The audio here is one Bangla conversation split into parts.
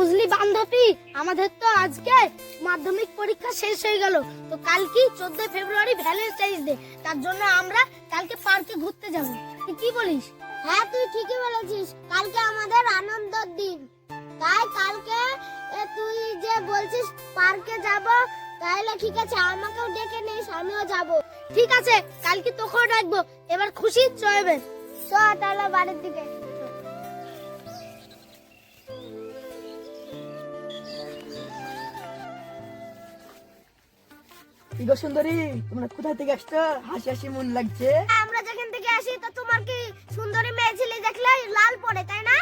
বুঝলি বান্ধবী, আমাদের তো আজকে মাধ্যমিক পরীক্ষা শেষ হয়ে গেল, তো কালকে 14 ফেব্রুয়ারি ভ্যালেন্টাইন্স ডে, তার জন্য আমরা কালকে পার্কে ঘুরতে যাব। তুই কি বলিস? হ্যাঁ, তুই ঠিকই বলেছিস, কালকে আমাদের আনন্দের দিন। তাই কালকে তুই যে বলছিস পার্কে যাব, তাহলে ঠিক আছে, আমাকেও ডেকে নিস, আমিও যাব। ঠিক আছে, কালকে তোকেও ডাকবো। এবার খুশি চলবে। চ তাহলে বাড়ির দিকে। কি গো সুন্দরী, তোমরা কোথায় থেকে আসছো? হাসি হাসি মন লাগছে। আমরা যেখান থেকে আসি, তো তোমার কি সুন্দরী মেয়ে ছেলে দেখলে লাল পড়ে, তাই না?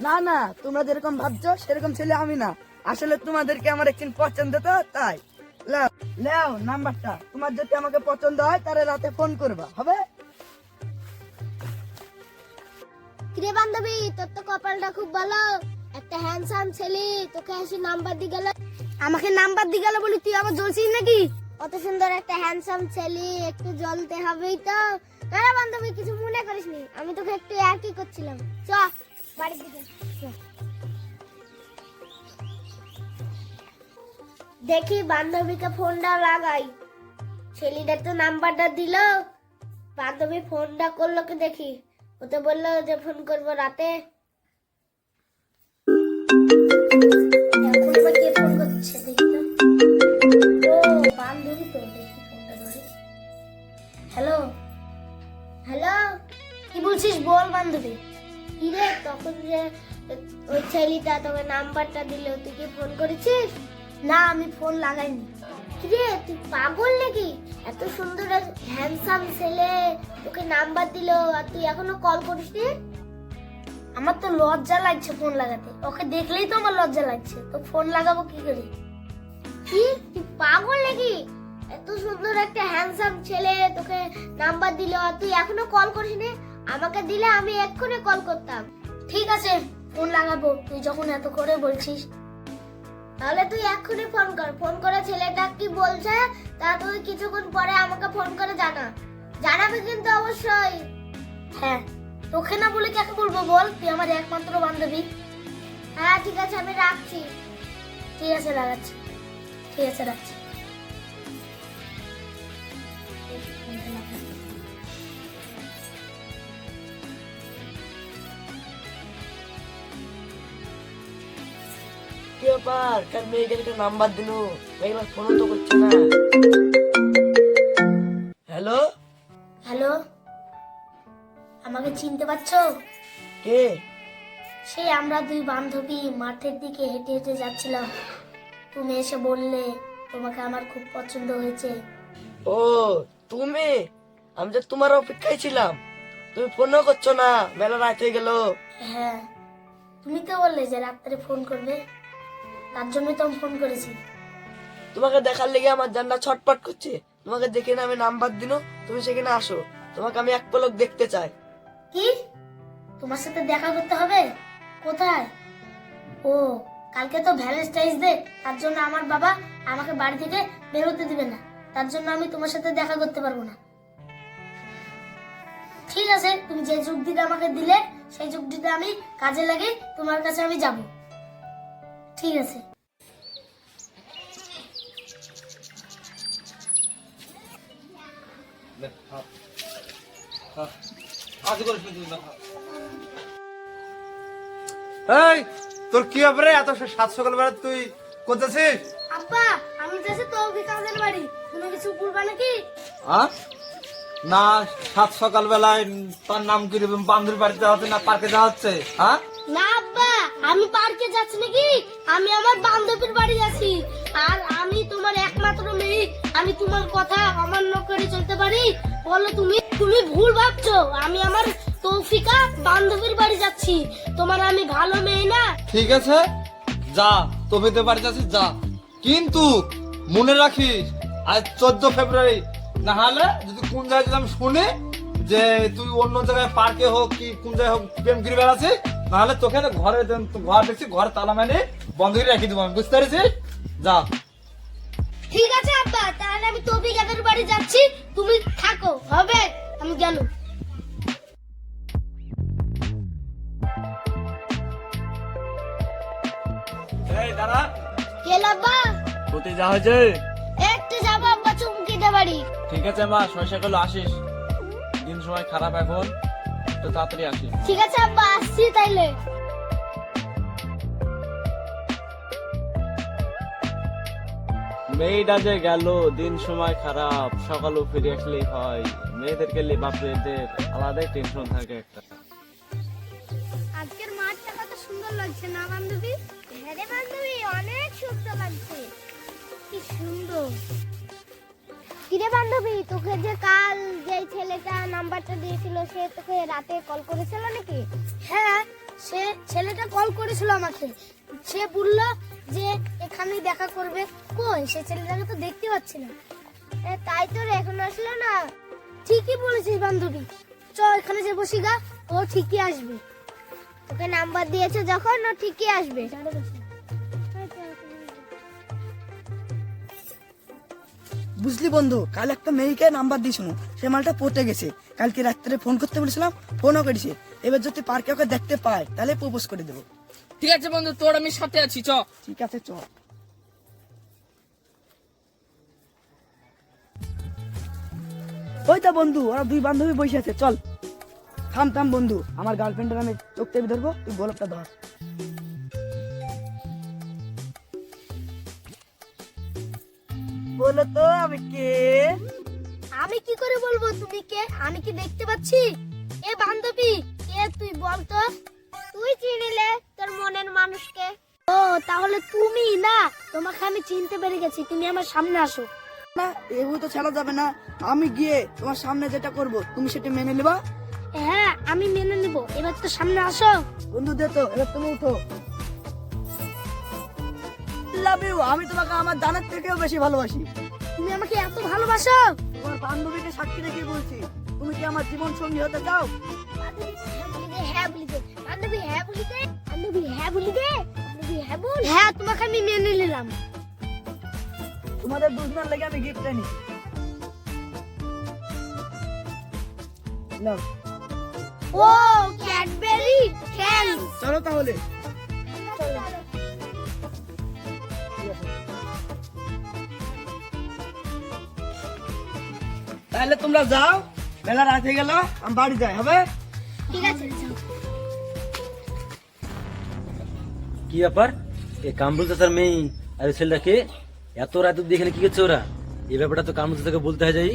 না না, তোমরা যেরকম ভাবছো সেরকম ছেলে আমি না। আসলে তোমাদেরকে আমার একদিন পছন্দ, তো তাই। লাও লাও নাম্বারটা, তোমার যদি আমাকে পছন্দ হয় তাহলে রাতে ফোন করবা, হবে? কিরে বান্ধবী, তোর তো কপালটা খুব ভালো, একটা হ্যান্ডসাম ছেলে তোকে এসে নাম্বার দিয়ে গেল। আমাকে নাম্বার দিয়ে গেল বলি তুই আমার জ্বলছিস নাকি? অত সুন্দর একটা হ্যান্ডসাম ছেলে, একটু জ্বলতে হবেই তো। না না বান্ধবী, কিছু মনে করিসনি, আমি তোকে একটু একই করছিলাম। চ বাড়ির দিকে চ। দেখি বান্ধবীকে ফোনটা লাগাই। ছেলেটা তো নাম্বারটা দিল, বান্ধবী ফোনটা করলো কি দেখি। ও তো বললো যে ফোন করবো রাতে। এখন আবার কে ফোন করছে দেখি তো। ও বান্ধবী তো, দেখি ফোনটা ধরে। হ্যালো হ্যালো, কি বলছিস বল বান্ধবী। কি রে, তখন যে ওই ছেলেটা তোকে নাম্বারটা দিল, তুই কি ফোন করেছিস? না, আমি ফোন লাগাইনি। কি রে, তুই পাগল নাকি? এত সুন্দর হ্যান্ডসাম ছেলে তোকে নাম্বার দিল, আর তুই এখনো কল করিসনি? আমার তো লজ্জা লাগছে ফোন লাগাতে, ওকে দেখলেই তো আমার লজ্জা লাগছে, তো ফোন লাগাবো কি করে? কি, তুই পাগল নাকি? এত সুন্দর একটা হ্যান্ডসাম ছেলে তোকে নাম্বার দিল, আর তুই এখনো কল করিসনি? আমাকে দিলে আমি এক্ষুনি কল করতাম। ঠিক আছে, ফোন লাগাবো, তুই যখন এত করে বলছিস। তাহলে তুই এক্ষুনি ফোন কর। ফোন করে ছেলেটা কি বলছে তা তুই কিছুক্ষণ পরে আমাকে ফোন করে জানাবি কিন্তু অবশ্যই। হ্যাঁ, তোকে না বলে কাকে বলবো বল, তুই আমার একমাত্র বান্ধবী। হ্যাঁ ঠিক আছে, আমি রাখছি। ঠিক আছে লাগাচ্ছি, ঠিক আছে রাখছি। কি ব্যাপার, কার মেয়েকে একটা নাম্বার দিলো, মেয়েগুলো ফোনও তো করছে না। হ্যালো হ্যালো, আমাকে চিনতে পারছো? কে? সেই আমরা দুই বান্ধবী মাঠের দিকে হেঁটে হেঁটে যাচ্ছিলাম, তুমি এসে বললে তোমাকে আমার খুব পছন্দ হয়েছে। ও তুমি, আমি তো তোমার অপেক্ষায় ছিলাম, তুমি ফোনও করছো না, মেলা রাত হয়ে গেল। হ্যাঁ, তুমি তো বললে যে রাত্রে ফোন করবে, তার জন্যই তো আমি ফোন করেছি। তোমাকে দেখার লেগে আমার জানটা ছটপট করছে। তোমাকে দেখে না আমি নাম্বার দিনো, তুমি সেখানে আসো, তোমাকে আমি এক পলক দেখতে চাই। কি, তোমার সাথে দেখা করতে হবে? কোথায়? ও, কালকে তো ভ্যালেন্টাইন্স ডে, তার জন্য আমার বাবা আমাকে বাড়ি থেকে বেরোতে দিবে না, তার জন্য আমি তোমার সাথে দেখা করতে পারবো না। ঠিক আছে, তুমি যে যুক্তিটা আমাকে দিলে সেই যুক্তিটা আমি কাজে লাগিয়ে তোমার কাছে আমি যাব। ঠিক আছে। এই, তোর কি ব্যাপারে এত সাত সকালবেলা তুই কোথাছিস? আব্বা, আমি যাচ্ছি তৌফিক কাজের বাড়ি, তুমি কিছু বলবা নাকি? না, সাত সকালবেলায় তার নাম কি বান্ধবীর বাড়িতে যাওয়া হচ্ছে না পার্কে যাওয়া হচ্ছে? হ্যাঁ, না আব্বা, আমি পার্কে যাচ্ছি নাকি, আমি আমার বান্ধবীর বাড়ি যাচ্ছি। আর আমি তোমার একমাত্র মেয়ে, আমি তোমার কথা অমান্য করে চলতে পারি? বলো, তুমি তুমি ভুল ভাবছো, আমি আমার তৌফিকা বান্ধবীর বাড়ি যাচ্ছি, তোমার আমি ভালো মেয়ে না? ঠিক আছে, যা, তবিতে বাড়ি যাচ্ছিস যা, কিন্তু মনে রাখিস আজ 14 ফেব্রুয়ারি, না হলে যদি কোন জায়গায় যদি আমি শুনি যে তুই অন্য জায়গায় পার্কে হোক কি কোন জায়গায় হোক প্রেম করে বেড়াচ্ছিস, নাহলে তোকে না ঘর দেখছি, ঘরে তালা মানে বন্ধ করে রেখে দেবো আমি, বুঝতে পেরেছিস? যা। ঠিক আছে আব্বা, তাহলে আমি তৌফিকাদের বাড়ি যাচ্ছি, তুমি থাকো, হবে? আমি গেল। কে লাব্বা? কোথায় যা হয়েছে? একটু যাবো আব্বা চুমকিতে বাড়ি। ঠিক আছে মা, শয়সা করলো আসিস। দিন সময় খারাপ এখন, তো তাড়াতাড়ি আসিস। ঠিক আছে আব্বা, আসছি তাইলে। মেয়েটা যে গেল, দিন সময় খারাপ, সকালেও ফিরে আসলেই হয়। মেয়েদেরকে নিয়ে বাপেদের আলাদাই টেনশন থাকে একটা। আজকের মাঠটা কত সুন্দর লাগছে না বান্ধবী? হ্যাঁ রে বান্ধবী, অনেক সুন্দর লাগছে। কি সুন্দর। কিরে বান্ধবী, তোকে যে কাল যে ছেলেটা নাম্বারটা দিয়েছিল, সে তোকে রাতে কল করেছিল নাকি? হ্যাঁ, সে ছেলেটা কল করেছিল আমাকে। সে বলল যে এখানেই দেখা করবে। কই, সে ছেলেটাকে তো দেখতে পাচ্ছি না। তাই তো রে, এখন আসলো না। ঠিকই বলেছিস বান্ধবী, চ এখানে যে বসি গা, ও ঠিকই আসবে। তোকে নাম্বার দিয়েছে যখন, ও ঠিকই আসবে। বুঝলি বন্ধু, কাল একটা মেয়েকে নাম্বার দিয়েছিল, সে মালটা পটে গেছে। কালকে রাত্রে ফোন করতে বলেছিলাম, ফোনও করেছে। এবার যদি পার্কে ওকে দেখতে পাই তাহলে প্রপোজ করে দেবো। ঠিক আছে বন্ধু, তোর আমি সাথে আছি, চ। ঠিক আছে চল। ওই তো বন্ধু, ওরা দুই বান্ধবী বসে আছে, চল। থাম থাম বন্ধু, আমার গার্লফ্রেন্ডের আমি চোখ টেপে ধরবো, তুই গোলাপটা ধর। বলো তো আমি কে? আমি কি করে বলবো তুমি কে? আমি কি দেখতে পাচ্ছি? এ বান্ধবী, কে তুই বল তো? তুই চিনিলে তোর মনের মানুষকে। ও, তাহলে তুমি না? তোমাকে আমি চিনতে পেরে গেছি, তুমি আমার সামনে আসো। না, এগুলো তো ছাড়া যাবে না। আমি গিয়ে তোমার সামনে যেটা করব তুমি সেটা মেনে নেবা। হ্যাঁ, আমি মেনে নেব। এবার তো সামনে আসো। বন্ধু দে তো, এবার তুমি উঠো। লাভ ইউ, আমি তোমাকে আমার জানার থেকেও বেশি ভালোবাসি। তুমি আমাকে এত ভালোবাসো? তোমার বান্ধবীকে সাক্ষী রেখে বলছি, তুমি কি আমার জীবন সঙ্গী হতে চাও? হ্যাঁ বলি দে বান্ধবী, হ্যাঁ বলি দে বান্ধবী, হ্যাঁ বলি দে বান্ধবী, হ্যাঁ বল। হ্যাঁ, তোমাকে আমি মেনে নিলাম। তোমাদের দুজনের লেগে আমি গিফট আনি। নাও, ও, ক্যাডবেরি, থ্যাঙ্কস। চলো তাহলে। তাহলে তোমরা যাও, বেলা রাত হয়ে গেল, আমি বাড়ি যাই, হবে? ঠিক আছে। কি ব্যাপার? এই কামরুল চাচার মেয়ে আর ছেলেটাকে এত রাত অব্দি এখানে কি করছে ওরা? এই ব্যাপারটা তো কামরুল চাচাকে বলতে হয় যাই।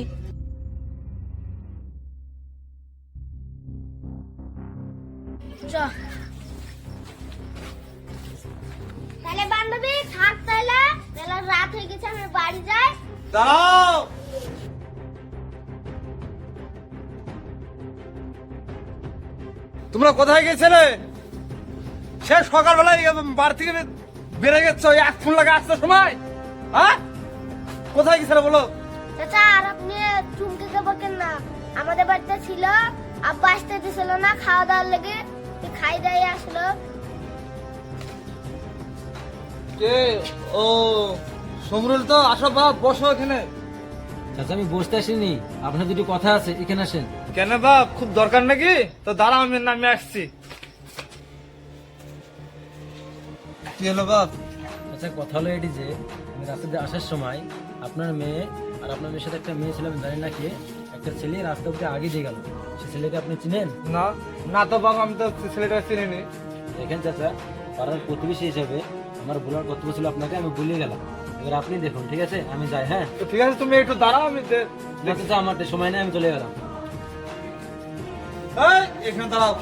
তাহলে বান্ধবী থাক, তাহলে বেলা রাত হয়ে গেছে, আমি বাড়ি যাই। দাঁড়াও। তোমরা কোথায় গেছিলে? সে সকালবেলায় বাড়ি থেকে বেড়ে গেছো, এক ফোন লাগে আসতে সময়। হ্যাঁ, কোথায় গেছিলে বলো? চাচা, আর আপনি চুমকিকে বকেন না। আমাদের বাড়িতে ছিল, আব্বা আসতে দিছিল না খাওয়া দাওয়ার লেগে, খাই দাই আসলো। কে? ও, সমরুল তো। আসো বাপ, বসো এখানে। চাচা আমি বসতে আসিনি, আপনার দুটো কথা আছে, এখানে আসেন। কেন বাপ, খুব দরকার নাকি? তো দাঁড়াও, আমি নামে আসছি। কি হলো বাপ? আচ্ছা, কথা হলো এটি যে আমি রাস্তাতে আসার সময় আপনার মেয়ে আর আপনার মেয়ের সাথে একটা মেয়ে ছিল, আমি জানি না কে, একটা ছেলে রাস্তা উপরে আগে দিয়ে গেল। সে ছেলেকে আপনি চিনেন? না না তো বাপ, আমি তো ছেলেটাকে চিনিনি। দেখেন চাচা, পাড়ার প্রতিবেশী হিসেবে আমার বলার কর্তব্য ছিল আপনাকে, আমি বলে গেলাম। এবার আপনি দেখুন, ঠিক আছে? আমি যাই। হ্যাঁ তো ঠিক আছে, তুমি একটু দাঁড়াও, আমি না চাচা, আমার তো সময় নেই, আমি চলে গেলাম। এই, এখানে দাঁড়াও।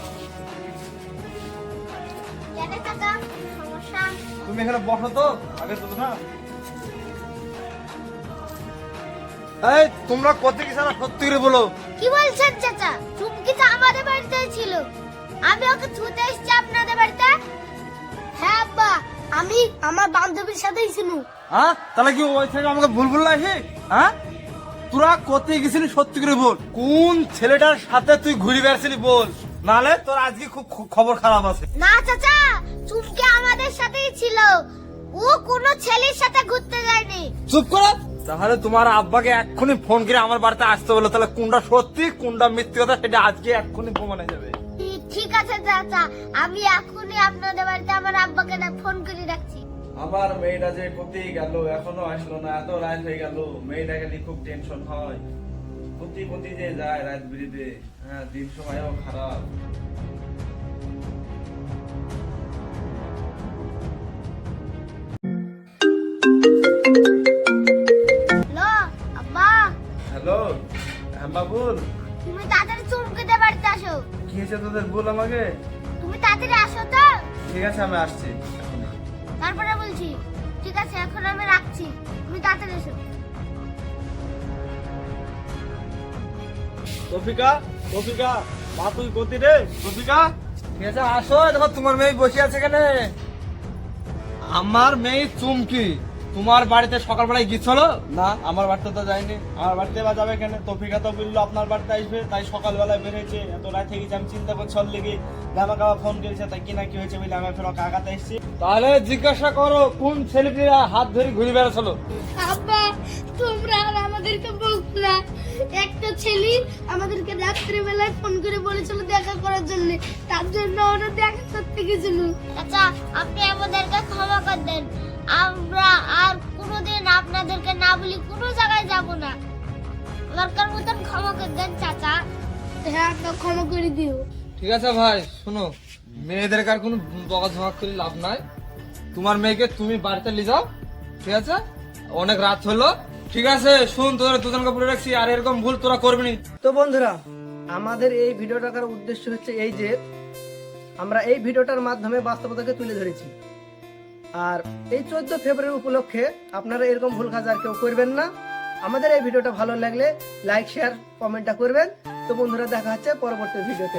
জানে চাচা, সমস্যা। তুমি এখানে বসো তো, আগে তো না। এই, তোমরা কত কি সারা সত্যি করে বলো। কি বলছেন চাচা? চুমকি তো আমাদের বাড়িতে ছিল, আমি ওকে ছুতে এসেছি আপনাদের বাড়িতে। হ্যাঁ আব্বা, আমি আমার বান্ধবীর সাথেই ছিল। হ্যাঁ, তাহলে কি ওই থেকে আমাকে ভুল ভুল লাগে? হ্যাঁ, তোরা কোথায় গেছিলি সত্যি করে বল। কোন ছেলেটার সাথে তুই ঘুরে বেড়াচ্ছিলি বল, নালে তোর আজকে খুব খবর খারাপ আছে। না চাচা, চুমকি আমাদের সাথেই ছিল, ও কোনো ছেলের সাথে ঘুরতে যায়নি। চুপ করো। তাহলে তোমার আব্বাকে এক্ষুনি ফোন করে আমার বাড়িতে আসতে বলো, তাহলে কোনটা সত্যি কোনটা মিথ্যে কথা সেটা আজকে এক্ষুনি প্রমাণ হয়ে যাবে। ঠিক আছে চাচা, আমি এখনই আপনাদের বাড়িতে আমার আব্বাকে না ফোন করে রাখছি। আমার মেয়েটা যে কোথায় গেল, এখনো আসলো না, এত রাত হয়ে গেল। মেয়েটাকে নিয়ে খুব টেনশন হয়। কোথায় যে যায় রাত বিরিতে। হ্যাঁ, দিন সময়ও খারাপ। হ্যালো আব্বা, হ্যালো, হ্যাঁ বাবুল, তুমি তাড়াতাড়ি চুমকিতে বাড়িতে আসো। কি হয়েছে তোদের? বল আমাকে। তুমি তাড়াতাড়ি আসো তো। ঠিক আছে, আমি আসছি। তারপরে বলছি। ঠিক আছে, এখন আমি রাখছি, তুমি তাড়াতাড়ি এসো। তফিকা, তফিকা, মা তুই কোথায় রে? তফিকা, ঠিক আছে, আসো। দেখো তোমার মেয়ে বসে আছে এখানে। আমার মেয়ে চুমকি তোমার বাড়িতে সকালবেলায় গিয়েছিল? না, আমার বাড়িতে তো যায়নি। আমার বাড়িতে বা যাবে কেন? তফিকা তো বললো আপনার বাড়িতে আসবে, তাই সকালবেলায় বেরিয়েছে। এত রাত থেকে আমি চিন্তা করছি ওর লেগে। আমাকে আবার ফোন করেছে, তাই কি না কি হয়েছে বলে আমি ফের ওকে আগাতে এসেছি। তাহলে জিজ্ঞাসা করো কোন ছেলেটিরা হাত ধরে ঘুরে বেড়াচ্ছিল। আব্বা, তোমরা আর আমাদেরকে বলছো না। একটা ছেলে আমাদেরকে রাত্রিবেলায় ফোন করে বলেছিল দেখা করার জন্য, তার জন্য ওরা দেখা করতে গেছিল। আচ্ছা, আপনি আমাদেরকে ক্ষমা করে দেন। আমরা আর কোনোদিন আপনাদেরকে না বলি কোনো জায়গায় যাব না। দরকার মতন ক্ষমা করে দেন চাচা। হ্যাঁ, একটা ক্ষমা করে দিও। ঠিক আছে ভাই, শোনো, মেয়েদের কার কোনো বকাঝকা করে লাভ নাই। তোমার মেয়েকে তুমি বাড়িতে নিয়ে যাও, ঠিক আছে? অনেক রাত হলো। ঠিক আছে, শুন, তোদের দুজনকে বলে রাখছি, আর এরকম ভুল তোরা করবি না। তো বন্ধুরা, আমাদের এই ভিডিওটা করার উদ্দেশ্য হচ্ছে এই যে আমরা এই ভিডিওটার মাধ্যমে বাস্তবতাকে তুলে ধরেছি। আর এই 14 ফেব্রুয়ারি উপলক্ষে আপনারা এরকম ভুল কাজ আর কেউ করবেন না। আমাদের এই ভিডিওটা ভালো লাগলে লাইক, শেয়ার, কমেন্টটা করবেন। তো বন্ধুরা, দেখা হচ্ছে পরবর্তী ভিডিওতে।